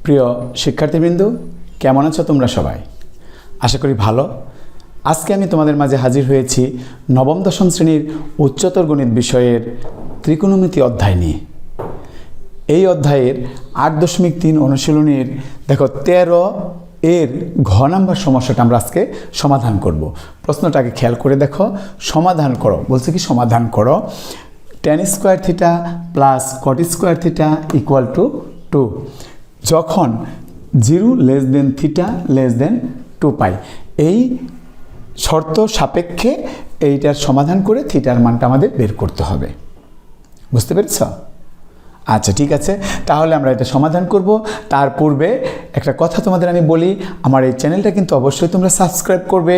প্রিয় শিক্ষার্থীবৃন্দ, কেমন আছো তোমরা সবাই? আশা করি ভালো। আজকে আমি তোমাদের মাঝে হাজির হয়েছি নবম দশম শ্রেণীর উচ্চতর গণিত বিষয়ের ত্রিকোণমিতি অধ্যায় নিয়ে। এই অধ্যায়ের 8.3 অনুশীলনীর দেখো 13 এর ঘ নাম্বার সমস্যাটা আমরা আজকে সমাধান করব। প্রশ্নটাকে খেয়াল করে দেখো, সমাধান করো বলছে কি, সমাধান করো tan square theta plus cot square theta equal to 2 যখন 0 less than theta less than 2 পাই। এই শর্ত সাপেক্ষে এইটার সমাধান করে থিটার মানটা আমাদের বের করতে হবে। বুঝতে পেরেছ? আচ্ছা, ঠিক আছে, তাহলে আমরা এটা সমাধান করব। তার পূর্বে একটা কথা তোমাদের আমি বলি, আমার এই চ্যানেলটা কিন্তু অবশ্যই তোমরা সাবস্ক্রাইব করবে।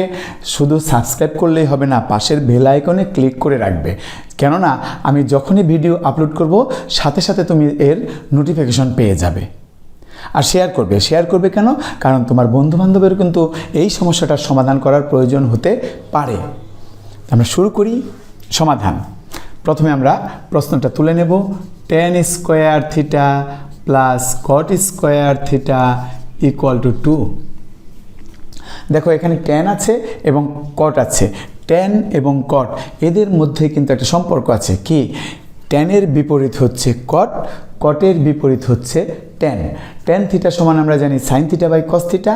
শুধু সাবস্ক্রাইব করলেই হবে না, পাশের বেল আইকনে ক্লিক করে রাখবে, কেননা আমি যখনই ভিডিও আপলোড করব সাথে সাথে তুমি এর নোটিফিকেশন পেয়ে যাবে। আর শেয়ার করবে কেন? কারণ তোমার বন্ধুবান্ধবের কিন্তু এই সমস্যাটার সমাধান করার প্রয়োজন হতে পারে। আমরা শুরু করি সমাধান। প্রথমে আমরা প্রশ্নটা তুলে নেব, tan square theta plus cot square theta equal to 2। দেখো এখানে tan আছে এবং cot আছে। tan এবং cot এদের মধ্যে কিন্তু একটা সম্পর্ক আছে। কি? tan এর বিপরীত হচ্ছে cot, cot এর বিপরীত হচ্ছে tan। tan থিটা সমান আমরা জানি sin theta by cos theta,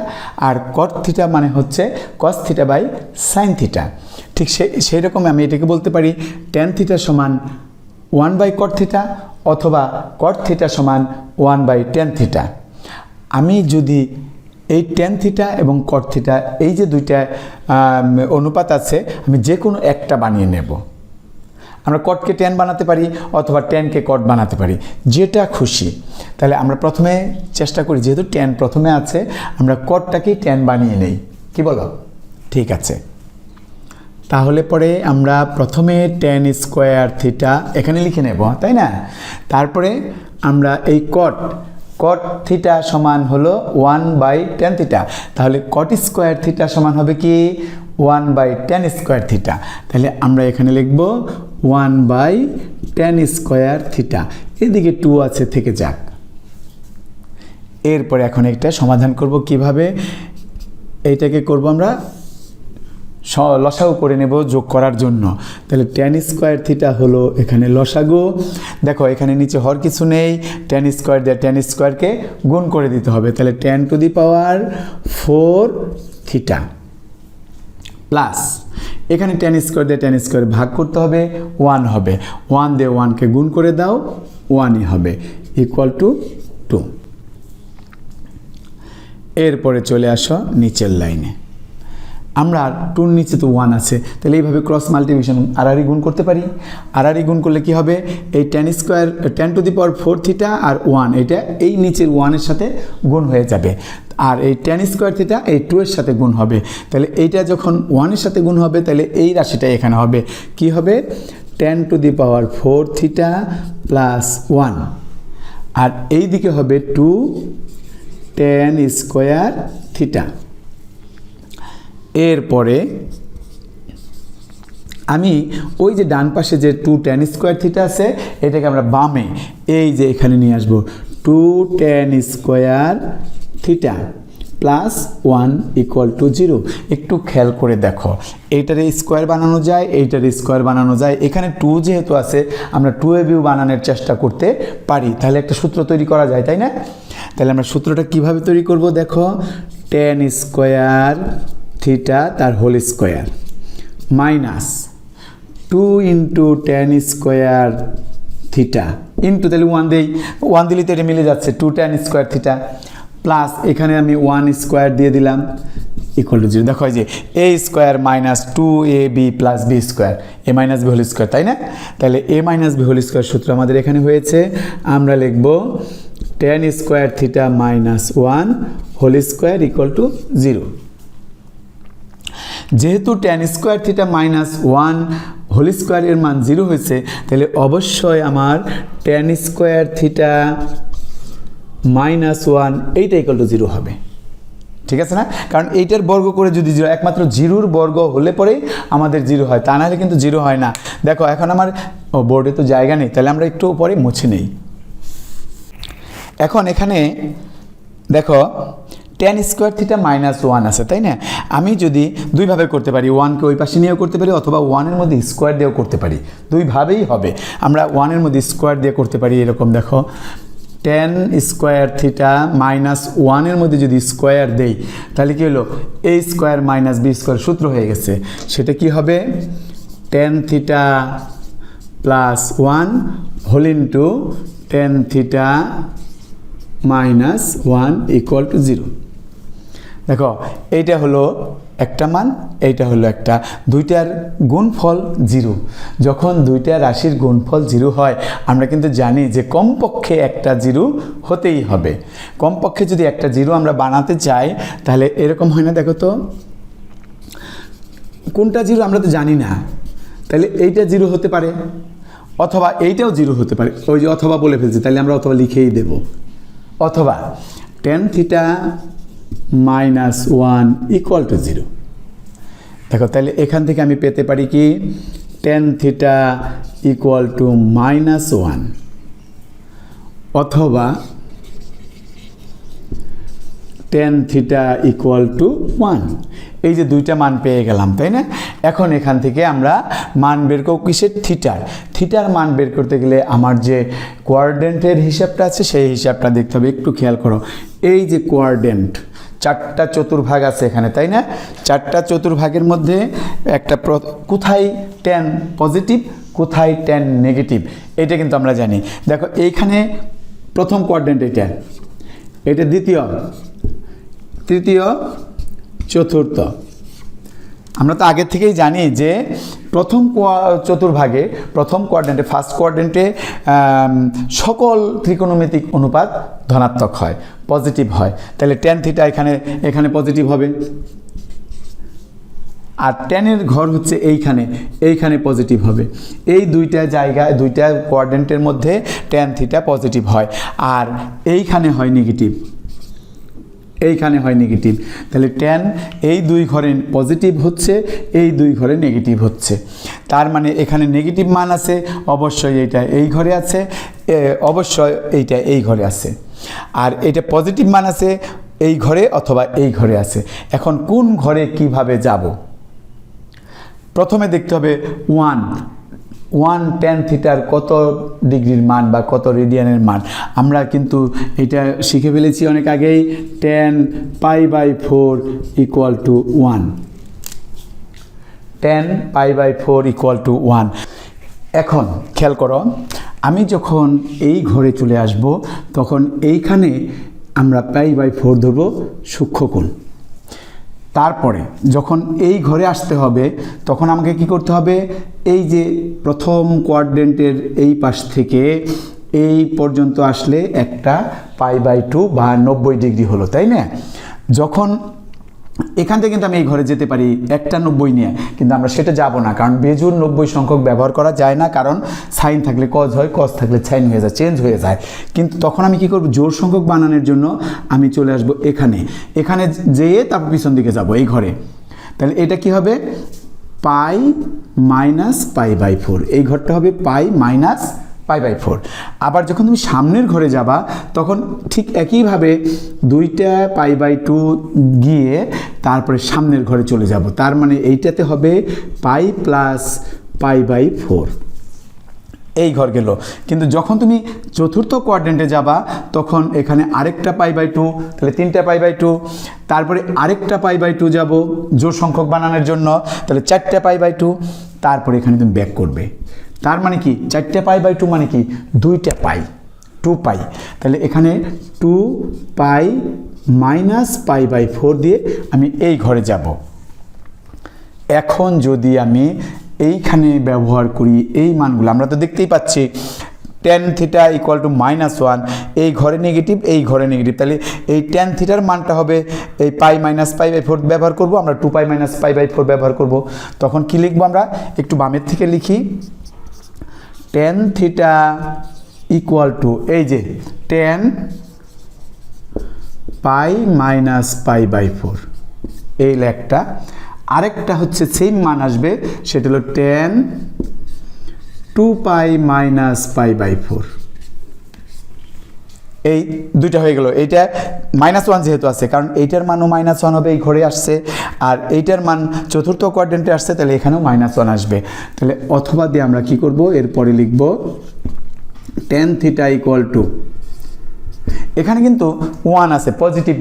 আর cot থিটা মানে হচ্ছে cos theta by sin theta. ঠিক সেই রকম আমি এটাকে বলতে পারি tan থিটা সমান 1 বাই cot থিটা, অথবা cot থিটা সমান 1 বাই tan থিটা। আমি যদি এই tan থিটা এবং cot থিটা এই যে দুইটা অনুপাত আছে, আমি যে কোনো একটা বানিয়ে নেব। আমরা cotকে tan বানাতে পারি অথবা tanকে cot বানাতে পারি, যেটা খুশি। তাহলে আমরা প্রথমে চেষ্টা করি, যেহেতু tan প্রথমে আছে, আমরা cotটাকেই tan বানিয়ে নেই। কি বলো? ঠিক আছে, তাহলে পরে আমরা প্রথমে tan স্কোয়ার থিটা এখানে লিখে নেব, তাই না? তারপরে আমরা এই cot থিটা সমান হলো 1 বাই tan থিটা, তাহলে cot স্কোয়ার থিটা সমান হবে কি 1 বাই tan স্কোয়ার থিটা। তাহলে আমরা এখানে লিখব 1 বাই tan স্কোয়ার থিটা। এদিকে 2 আছে, থেকে যাক। এরপরে এখন একটা সমাধান করব কিভাবে? এইটাকে করব আমরা লসাগু করে নেব যোগ করার জন্য। তাহলে tan স্কোয়ার থিটা হলো এখানে লসাগু। দেখো এখানে নিচে হর কিছু নেই, tan স্কোয়ার দিয়ে tan স্কোয়ারকে গুণ করে দিতে হবে। তাহলে tan to the power 4 theta plus এখানে tan স্কোয়ার দিয়ে tan স্কোয়ার ভাগ করতে হবে, 1 হবে। 1 দিয়ে 1কে গুণ করে দাও, 1ই হবে, ইকুয়াল টু 2। এরপরে চলে আসো নিচের লাইনে। আমরা 2 নিচে তো 1 আছে, তাহলে এইভাবে ক্রস মাল্টিপ্লিকেশন আড়াআড়ি গুণ করতে পারি। আড়াআড়ি গুণ করলে কি হবে? এই tan to the power 4 theta আর 1, এটা এই নিচের 1-এর সাথে গুণ হয়ে যাবে। আর এই tan স্কোয়ার থিটা এই 2 এর সাথে গুণ হবে। তাহলে এইটা যখন 1-এর সাথে গুণ হবে, তাহলে এই রাশিটা এখানে হবে। কি হবে? tan to the power 4 theta plus 1, আর এই দিকে হবে 2 tan স্কোয়ার থিটা। এরপরে আমি ওই যে ডান পাশে যে 2 tan স্কোয়ার থিটা আছে, এটাকে আমরা বামে এই যে এখানে নিয়ে আসবো, 2 tan square theta plus 1 equal to 0। একটু খেয়াল করে দেখো, এইটার স্কোয়ার বানানো যায়, এইটার স্কোয়ার বানানো যায়। এখানে 2 যেহেতু আছে, আমরা 2ab বানানোর চেষ্টা করতে পারি। তাহলে একটা সূত্র তৈরি করা যায়, তাই না? তাহলে আমরা সূত্রটা কিভাবে তৈরি করব? দেখো, tan স্কোয়ার থিটা তার whole square minus 2 into tan square theta into, তাহলে 1 দিই, 1 দিলে তো এটা মিলে যাচ্ছে, 2 tan স্কোয়ার থিটা প্লাস এখানে আমি 1 স্কোয়ার দিয়ে দিলাম ইকুয়াল টু 0। দেখো যে a square minus 2ab plus b square, a minus b whole square, তাই না? তাহলে a minus b whole square সূত্র আমাদের এখানে হয়েছে। আমরা লিখব tan square theta minus 1 whole square equal to 0। যেহেতু tan square theta minus 1 whole square এর মান 0 হয়েছে, তাহলে অবশ্যই আমার tan স্কোয়ার থিটা মাইনাস 1 এইটা ইকুয়াল টু 0 হবে। ঠিক আছে না? কারণ এইটার বর্গ করে যদি 0, একমাত্র 0-র বর্গ হলে পরেই আমাদের 0 হয়, তা নাহলে কিন্তু 0 হয় না। দেখো এখন আমার বোর্ডে তো জায়গা নেই, তাহলে আমরা একটু পরে মুছে নেই। এখন এখানে দেখো tan স্কোয়ার থিটা -1 আছে, তাই না? আমি যদি দুইভাবে করতে পারি, 1কে ওই পাশে নিয়েও করতে পারি অথবা 1-এর মধ্যে স্কোয়ার দিয়েও করতে পারি, দুইভাবেই হবে। আমরা 1-এর মধ্যে স্কোয়ার দিয়ে করতে পারি, এরকম দেখো tan স্কোয়ার থিটা -1-এর মধ্যে যদি স্কোয়ার দেই তাহলে কি হলো, a square minus b square সূত্র হয়ে গেছে। সেটা কি হবে, tan theta +1 whole into tan theta -1 equal to 0। দেখো এইটা হলো একটা মান, এইটা হলো একটা, দুইটার গুণফল 0। যখন দুইটা রাশির গুণফল 0 হয় আমরা কিন্তু জানি যে কমপক্ষে একটা 0 হতেই হবে। কমপক্ষে যদি একটা 0 আমরা বানাতে চাই তাহলে এরকম হয় না, দেখো তো কোনটা 0 আমরা তো জানি না, তাহলে এইটা 0 হতে পারে অথবা এইটাও 0 হতে পারে। ওই যে অথবা বলে ফেলছি, তাহলে আমরা অথবা লিখেই দেব, অথবা tan থিটা -1 ইকুয়াল টু 0। দেখো তাহলে এখান থেকে আমি পেতে পারি কি, tan থিটা ইকুয়াল টু -1 অথবা tan থিটা ইকুয়াল টু 1। এই যে দুইটা মান পেয়ে গেলাম, তাই না? এখন এখান থেকে আমরা মান বের করব কিসের, থিটার মান বের করতে গেলে আমার যে কোয়াড্রেন্টের হিসাবটা আছে সেই হিসাবটা দেখতে হবে। একটু খেয়াল করো, এই যে কোয়াড্রেন্ট 4টা চতুর্ভাগ আছে এখানে, তাই না? 4টা চতুর্ভাগের মধ্যে একটা কোথায় tan পজিটিভ কোথায় tan নেগেটিভ এটা কিন্তু আমরা জানি। দেখো এইখানে প্রথম কোয়াড্রেন্ট এটা দ্বিতীয়, তৃতীয়, চতুর্থ। আমরা তো আগে থেকেই জানি যে প্রথম চতুর্ভাগে, প্রথম কোয়াড্রেন্টে, ফার্স্ট কোয়াড্রেন্টে সকল ত্রিকোণমিতিক অনুপাত ধনাত্মক হয়, পজিটিভ হয়। তাহলে tan থিটা এখানে পজিটিভ হবে, আর ট্যানের ঘর হচ্ছে এইখানে পজিটিভ হবে। এই দুইটা জায়গায়, দুইটা কোয়াড্রেন্টের মধ্যে tan থিটা পজিটিভ হয়, আর এইখানে হয় নেগেটিভ, এইখানে হয় নেগেটিভ। তাহলে tan এই দুই ঘরে পজিটিভ হচ্ছে, এই দুই ঘরে নেগেটিভ হচ্ছে। তার মানে এখানে নেগেটিভ মান আছে, অবশ্যই এইটা এই ঘরে আছে, অবশ্যই এইটা এই ঘরে আছে। আর এটা পজিটিভ মান আছে এই ঘরে অথবা এই ঘরে আছে। এখন কোন ঘরে কিভাবে যাব, প্রথমে দেখতে হবে 1 tan থিটার কত ডিগ্রির মান বা কত রেডিয়ানের মান। আমরা কিন্তু এটা শিখে ফেলেছি অনেক আগেই, tan π/4 equal to 1, tan π/4 equal to 1। এখন খেয়াল করো, আমি যখন এই ঘরে চলে আসব তখন এইখানে আমরা π/4 ধরব সূক্ষ্মকোণ। তারপরে যখন এই ঘরে আসতে হবে তখন আমাকে কি করতে হবে, এই যে প্রথম কোয়াড্রেন্টের এই পাশ থেকে এই পর্যন্ত আসলে একটা π/2 বা 90 ডিগ্রি হলো, তাই না? যখন এখান থেকে কিন্তু আমি এই ঘরে যেতে পারি একটা 90 নিয়ে, কিন্তু আমরা সেটা যাব না, কারণ বেজোড় 90 সংখ্যক ব্যবহার করা যায় না, কারণ সাইন থাকলে কজ হয়, কজ থাকলে সাইন হয়ে যায়, চেঞ্জ হয়ে যায়। কিন্তু তখন আমি কি করব, জোড় সংখ্যক বানানোর জন্য আমি চলে আসব এখানে যেয়ে তারপর পিছন দিকে যাব এই ঘরে। তাহলে এটা কি হবে, π - π/4, এই ঘরটা হবে π - π/4। আবার যখন তুমি সামনের ঘরে যাবা তখন ঠিক একইভাবে দুইটা π/2 গিয়ে তারপরে সামনের ঘরে চলে যাব। তার মানে এইটাতে হবে π + π/4, এই ঘর গেল। কিন্তু যখন তুমি চতুর্থ কোয়াড্রেন্টে যাবা তখন এখানে আরেকটা π/2, তাহলে 3টা π/2, তারপরে আরেকটা π/2 যাব জোড় সংখ্যক বানানোর জন্য, তাহলে 4টা π/2, তারপরে এখানে তুমি ব্যাক করবে। তার মানে কি 4টা π/2 মানে কি 2টা পাই, 2π। তাহলে এখানে 2π - π/4 দিয়ে আমি এই ঘরে যাব। এখন যদি আমি এইখানে ব্যবহার করি এই মানগুলো, আমরা তো দেখতেই পাচ্ছি tan থিটা ইকুয়াল টু -1, এই ঘরে নেগেটিভ, এই ঘরে নেগেটিভ, তাহলে এই tan থিটার মানটা হবে এই π - π/4 ব্যবহার করব, আমরা 2π - π/4 ব্যবহার করব। তখন কি লিখব, আমরা একটু বামের থেকে লিখি, tan থিটা ইকুয়াল টু এই যে tan π - π/4, এই লেখটা। আরেকটা হচ্ছে সেম মান আসবে, সেটা হলো tan 2π - π/4, এই দুইটা হয়ে গেল। এইটা -1 যেহেতু আছে, কারণ এইটার মানও -1 হবে, এই ঘরে আসছে, আর এইটার মান চতুর্থ কোয়াড্রেন্টে আসছে, তাহলে এখানেও -1 আসবে। তাহলে অথবা দিয়ে আমরা কি করব, এরপরে লিখব tan থিটা ইকুয়াল টু, এখানে কিন্তু 1 আছে, পজিটিভ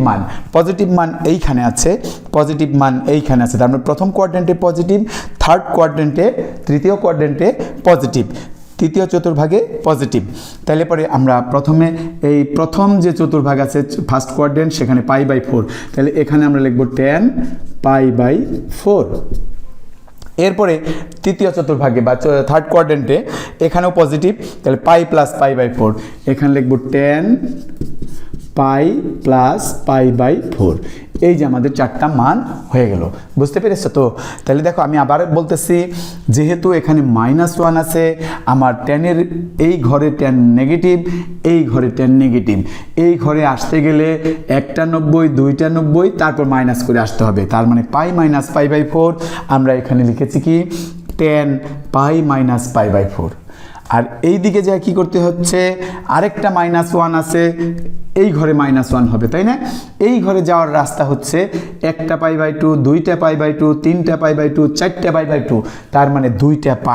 মান এইখানে আছে, পজিটিভ মান এইখানে আছে, তার মানে প্রথম কোয়াড্রেন্টে পজিটিভ, থার্ড কোয়াড্রেন্টে, তৃতীয় কোয়াড্রেন্টে পজিটিভ, তৃতীয় চতুর্ভাগে পজিটিভ। তাহলে পরে আমরা প্রথমে এই প্রথম যে চতুর্ভাগ আছে ফার্স্ট কোয়াড্রেন্ট, সেখানে π/4, তাহলে এখানে আমরা লিখব tan π/4। এরপরে তৃতীয় চতুর্ভাগে বা থার্ড কোয়াড্রেন্টে এখানেও পজিটিভ, তাহলে π + π/4, এখানে লিখব tan π + π/4। এই যে আমাদের চারটা মান হয়ে গেল, বুঝতে পেরেছো তো? তাহলে দেখো আমি আবার বলতেছি, যেহেতু এখানে -1 আছে, আমার ট্যানের এই ঘরে ট্যান নেগেটিভ, এই ঘরে ট্যান নেগেটিভ, এই ঘরে আসতে গেলে একটা 90, দুইটা 90, তারপর মাইনাস করে আসতে হবে, তার মানে π - π/4। আমরা এখানে লিখেছি কি tan π - π/4। আর এই দিকে যা কি করতে হচ্ছে, আরেকটা -1 আছে, এই ঘরে -1 হবে, তাই না? এই ঘরে যাওয়ার রাস্তা হচ্ছে একটা π/2, দুইটা π/2, তিনটা π/2, চারটা π/2, তার মানে 2টা π।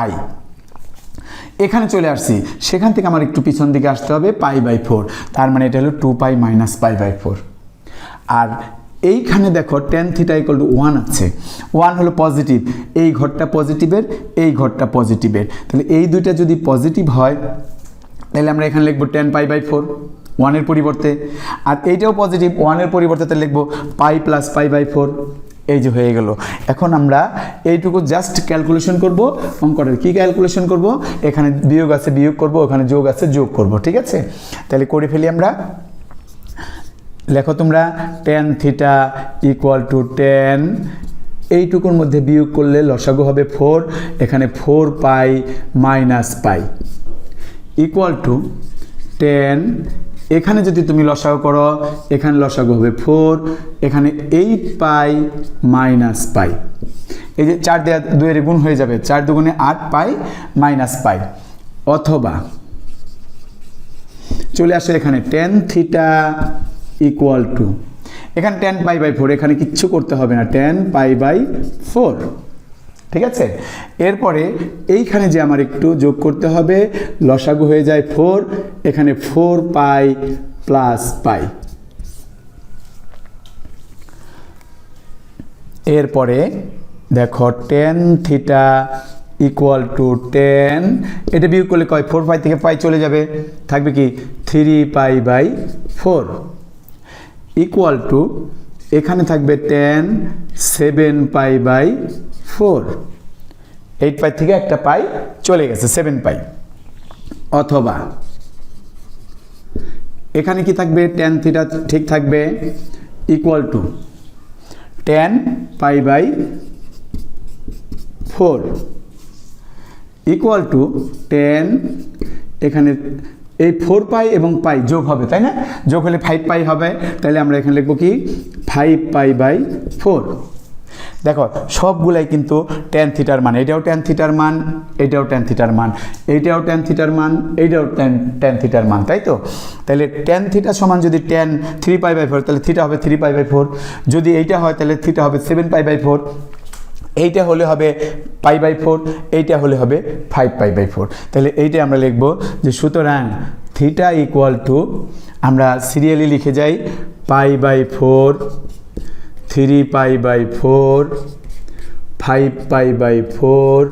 এখানে চলে আসছি, সেখান থেকে আমার একটু পিছন দিকে আসতে হবে π/4, তার মানে এটা হলো 2π - π/4। আর এইখানে দেখো tan থিটা ইকুয়াল টু 1 আছে, 1 হলো পজিটিভ, এই ঘরটা পজিটিভের, এই ঘরটা পজিটিভের, তাহলে এই দুইটা যদি পজিটিভ হয়, তাহলে আমরা এখানে লিখব tan π/4 1 এর পরিবর্তে, আর এইটাও পজিটিভ, 1 এর পরিবর্তে তাহলে লিখব π + π/4। এই যে হয়ে গেল। এখন আমরা এইটুকু জাস্ট ক্যালকুলেশন করব, অঙ্কটার কি ক্যালকুলেশন করব, এখানে বিয়োগ আছে বিয়োগ করব, ওখানে যোগ আছে যোগ করব, ঠিক আছে? তাহলে করে ফেলি আমরা। লেখো তোমরা tan theta equal to tan, এইটুকুর মধ্যে বিয়োগ করলে লসাগু হবে 4, এখানে 4π - π ইকুয়াল টু tan, এখানে যদি তুমি লসাগু করো, এখানে লসাগু হবে 4, এখানে 8π - π, এই যে 4 দেওয়া 2 এর গুণ হয়ে যাবে, 4 দুগুণে 8π - π। অথবা চলে আসে এখানে tan থিটা ইকুয়াল টু, এখানে tan π/4, এখানে কিচ্ছু করতে হবে না, tan π/4, ঠিক আছে? এরপরে এইখানে যে আমার একটু যোগ করতে হবে, লসাগু হয়ে যায় 4, এখানে 4π + π। এরপরে দেখো tan theta equal to tan, এটা বিয়োগ করলে কয় 4π থেকে π চলে যাবে, থাকবে কি 3π/4 ইকুয়াল টু, এখানে থাকবে tan 7π/4, 8π থেকে একটা π চলে গেছে, 7π। অথবা এখানে কি থাকবে, tan থিটা ঠিক থাকবে equal to tan π/4 equal to tan, এখানে এই 4π এবং π যোগ হবে, তাই না? যোগ হলে 5π হবে, তাহলে আমরা এখানে লিখব কি 5π/4। দেখো সবগুলাই কিন্তু tan থিটার মান, এটাও tan থিটার মান, এটাও tan থিটার মান, এইটাও tan থিটার মান, এইটাও tan থিটার মান, তাই তো? তাহলে tan থিটা সমান যদি tan 3π/4, তাহলে থিটা হবে 3π/4, যদি এইটা হয় তাহলে থিটা হবে 7π/4, এইটা হলে হবে π/4, এইটা হলে হবে 5π/4। তাহলে এইটা আমরা লিখব যে সুতরাং থিটা ইকুয়াল টু, আমরা সিরিয়ালি লিখে যাই π/4, 3π/4, 5π/4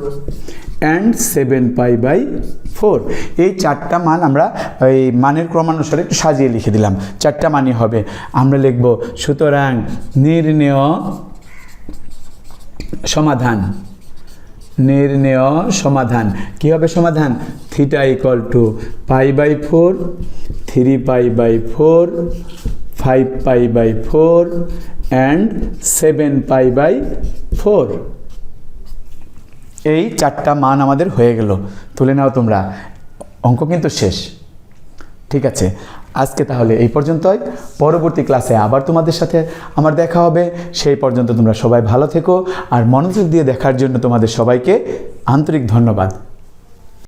অ্যান্ড 7π/4। এই চারটা মান আমরা এই মানের ক্রমানুসারে একটু সাজিয়ে লিখে দিলাম, চারটা মানই হবে। আমরা লিখব সুতরাং নির্ণেয় সমাধান, নির্ণেয় সমাধান কি হবে সমাধান, থিটা ইকুয়াল টু π/4, 3π/4, 5π/4 অ্যান্ড 7π/4। এই চারটা মান আমাদের হয়ে গেল, তুলে নাও তোমরা, অঙ্ক কিন্তু শেষ। ঠিক আছে, আজকে তাহলে এই পর্যন্তই, পরবর্তী ক্লাসে আবার তোমাদের সাথে আমার দেখা হবে। সেই পর্যন্ত তোমরা সবাই ভালো থেকো, আর মনোযোগ দিয়ে দেখার জন্য তোমাদের সবাইকে আন্তরিক ধন্যবাদ।